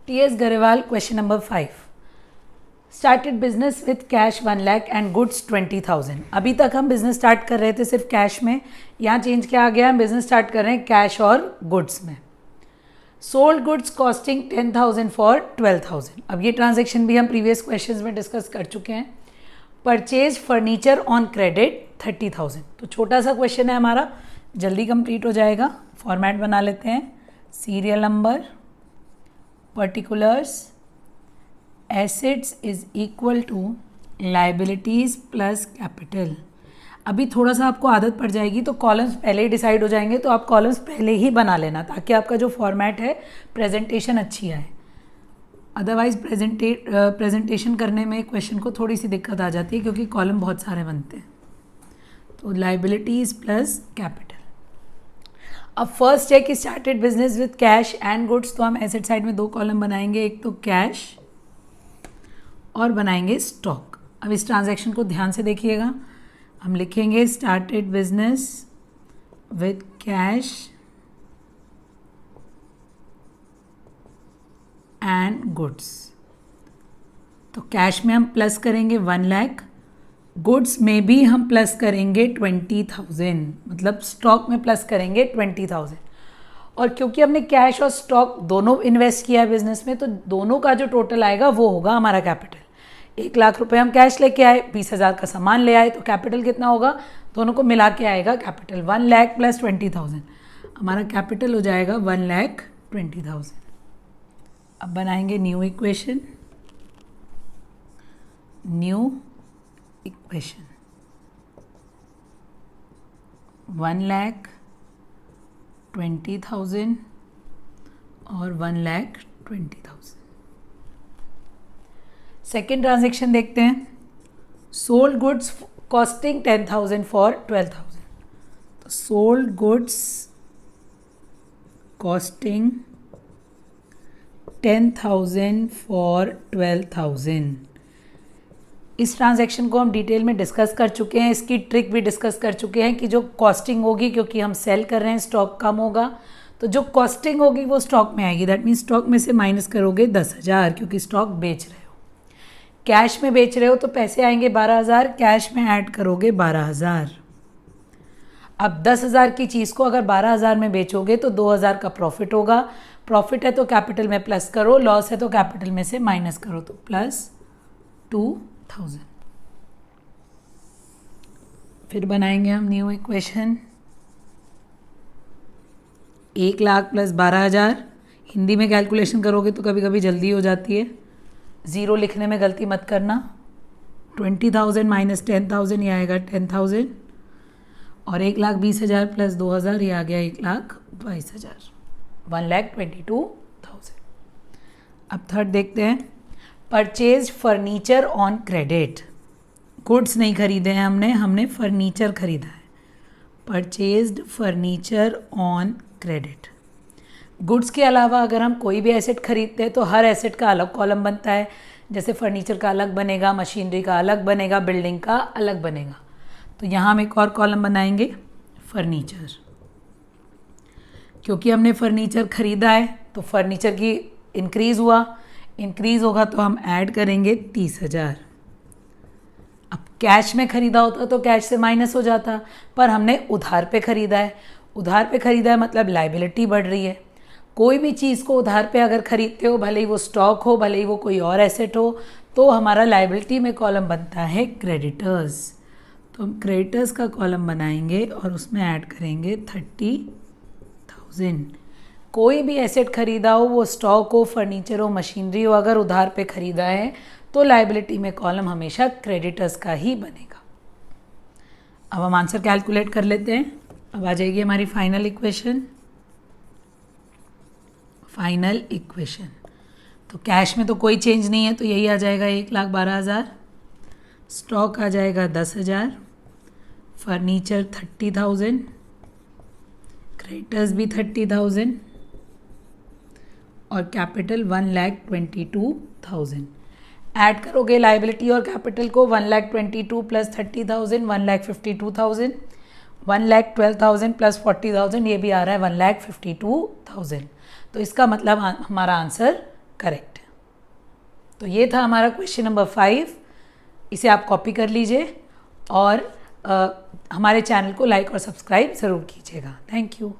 T.S. Garewal, question number 5. Started business with cash 1 lakh and goods 20,000. अभी तक हम business start कर रहे थे सिर्फ कैश में, यहाँ चेंज क्या आ गया, हम बिजनेस स्टार्ट कर रहे हैं कैश और गुड्स में. Sold goods costing 10,000 for 12,000. अब ये ट्रांजेक्शन भी हम प्रीवियस क्वेश्चंस में डिस्कस कर चुके हैं. Purchase furniture on credit 30,000. तो छोटा सा क्वेश्चन है हमारा, जल्दी कंप्लीट हो जाएगा. फॉर्मेट बना लेते हैं. Serial number, particulars, assets is equal to liabilities plus capital. अभी थोड़ा सा आपको आदत पड़ जाएगी तो कॉलम्स पहले ही डिसाइड हो जाएंगे, तो आप कॉलम्स पहले ही बना लेना ताकि आपका जो फॉर्मेट है प्रेजेंटेशन अच्छी आए. अदरवाइज प्रेजेंटेशन करने में क्वेश्चन को थोड़ी सी दिक्कत आ जाती है क्योंकि कॉलम बहुत सारे बनते हैं. तो लाइबिलिटीज़ प्लस कैपिटल. अब फर्स्ट है कि started business with cash and goods, तो हम एसेट साइड में दो कॉलम बनाएंगे, एक तो कैश और बनाएंगे स्टॉक. अब इस ट्रांजैक्शन को ध्यान से देखिएगा. हम लिखेंगे started business with cash and goods. तो कैश में हम प्लस करेंगे 1 लाख, गुड्स में भी हम प्लस करेंगे 20,000, मतलब स्टॉक में प्लस करेंगे 20,000. और क्योंकि हमने कैश और स्टॉक दोनों इन्वेस्ट किया है बिजनेस में, तो दोनों का जो टोटल आएगा वो होगा हमारा कैपिटल. 1 लाख रुपए हम कैश लेके आए, 20,000 का सामान ले आए, तो कैपिटल कितना होगा, दोनों को मिला के आएगा कैपिटल 1 लाख प्लस 20,000. हमारा कैपिटल हो जाएगा 1,20,000. अब बनाएंगे न्यू इक्वेशन. न्यू इक्वेशन 1,20,000 और 1,20,000. सेकेंड ट्रांजेक्शन देखते हैं. Sold goods costing 10,000 for 12,000. तो सोल्ड गुड्स कॉस्टिंग 10,000 फॉर 12,000. इस ट्रांजैक्शन को हम डिटेल में डिस्कस कर चुके हैं, इसकी ट्रिक भी डिस्कस कर चुके हैं कि जो कॉस्टिंग होगी, क्योंकि हम सेल कर रहे हैं स्टॉक कम होगा, तो जो कॉस्टिंग होगी वो स्टॉक में आएगी. दैट मीन्स स्टॉक में से माइनस करोगे 10,000 क्योंकि स्टॉक बेच रहे हो. कैश में बेच रहे हो तो पैसे आएंगे 12,000, कैश में ऐड करोगे 12,000. अब 10,000 की चीज़ को अगर 12,000 में बेचोगे तो 2,000 का प्रॉफिट होगा. प्रॉफिट है तो कैपिटल में प्लस करो, लॉस है तो कैपिटल में से माइनस करो, तो प्लस 2,000. फिर बनाएंगे हम new equation. 1 lakh plus 12,000. Hindi में कैलकुलेशन करोगे तो कभी कभी जल्दी हो जाती है, ज़ीरो लिखने में गलती मत करना. 20,000 माइनस 10,000 ये आएगा 10,000, और 1,20,000 प्लस 2,000 ये आ गया 1,22,000, 1,22,000. अब थर्ड देखते हैं. Purchase furniture on credit. Goods नहीं खरीदे हैं हमने फर्नीचर खरीदा है. Purchased furniture on credit. Goods के अलावा अगर हम कोई भी एसेट खरीदते हैं तो हर एसेट का अलग कॉलम बनता है. जैसे फर्नीचर का अलग बनेगा, मशीनरी का अलग बनेगा, बिल्डिंग का अलग बनेगा. तो यहाँ हम एक और कॉलम बनाएंगे फर्नीचर. क्योंकि हमने फर्नीचर खरीदा है तो फर्नीचर की इंक्रीज़ होगा तो हम ऐड करेंगे 30,000. अब कैश में खरीदा होता तो कैश से माइनस हो जाता, पर हमने उधार पे खरीदा है. मतलब लाइबिलिटी बढ़ रही है. कोई भी चीज़ को उधार पे अगर खरीदते हो, भले ही वो स्टॉक हो, भले ही वो कोई और एसेट हो, तो हमारा लाइबिलिटी में कॉलम बनता है क्रेडिटर्स. तो हम क्रेडिटर्स का कॉलम बनाएंगे और उसमें ऐड करेंगे 30,000. कोई भी एसेट खरीदा हो, वो स्टॉक हो, फर्नीचर हो, मशीनरी हो, अगर उधार पे खरीदा है तो लाइबिलिटी में कॉलम हमेशा क्रेडिटर्स का ही बनेगा. अब हम आंसर कैलकुलेट कर लेते हैं. अब आ जाएगी हमारी फाइनल इक्वेशन. तो कैश में तो कोई चेंज नहीं है तो यही आ जाएगा 1,12,000. स्टॉक आ जाएगा 10,000, फर्नीचर 30,000, क्रेडिटर्स भी 30,000 और कैपिटल 1,22,000. ऐड करोगे लाइबिलिटी और कैपिटल को, 1,22,000 प्लस 30,000 1,52,000, 1,12,000 प्लस 40,000 ये भी आ रहा है 1,52,000. तो इसका मतलब हमारा आंसर करेक्ट। तो ये था हमारा क्वेश्चन नंबर 5। इसे आप कॉपी कर लीजिए और हमारे चैनल को लाइक और सब्सक्राइब ज़रूर कीजिएगा। Thank you.